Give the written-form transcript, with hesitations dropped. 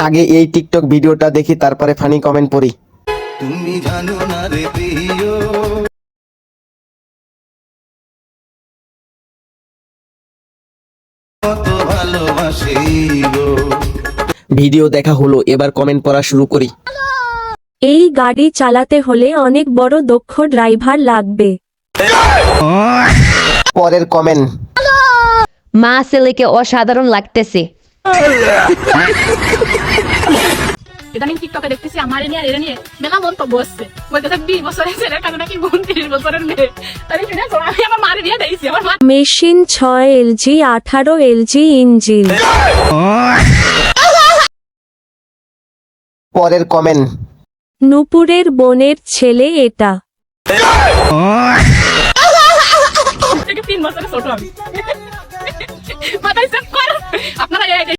আগে এই টিকটক ভিডিওটা দেখি, তারপরে ফানি কমেন্ট পড়ি। তুমি জানো না রে প্রিয়, কত ভালোবাসি গো। ভিডিও দেখা হলো, এবার কমেন্ট পড়া শুরু করি। এই গাড়ি চালাতে হলে অনেক বড় দক্ষ ড্রাইভার লাগবে। পরের কমেন্ট। মা ছেলেকে অসাধারণ লাগতেছে। ইদানিং টিকটকে দেখতেছি আমার নিয়ে আর এরা নিয়ে মেলা মন্তব্য আসছে, বলতেছে 20 বছরের ছেলের কাছে নাকি 29 বছরের মেয়ে। তাই শুনে আমি আমার মারে দিয়ে দিয়েছি। আমার মা মেশিন 6 এলজি 18 এলজি ইঞ্জিন। পরের কমেন্ট। নুপুরের বোনের ছেলে এটা। থেকে 3 বছরের ছোট আমি। মাথায় সেট কর।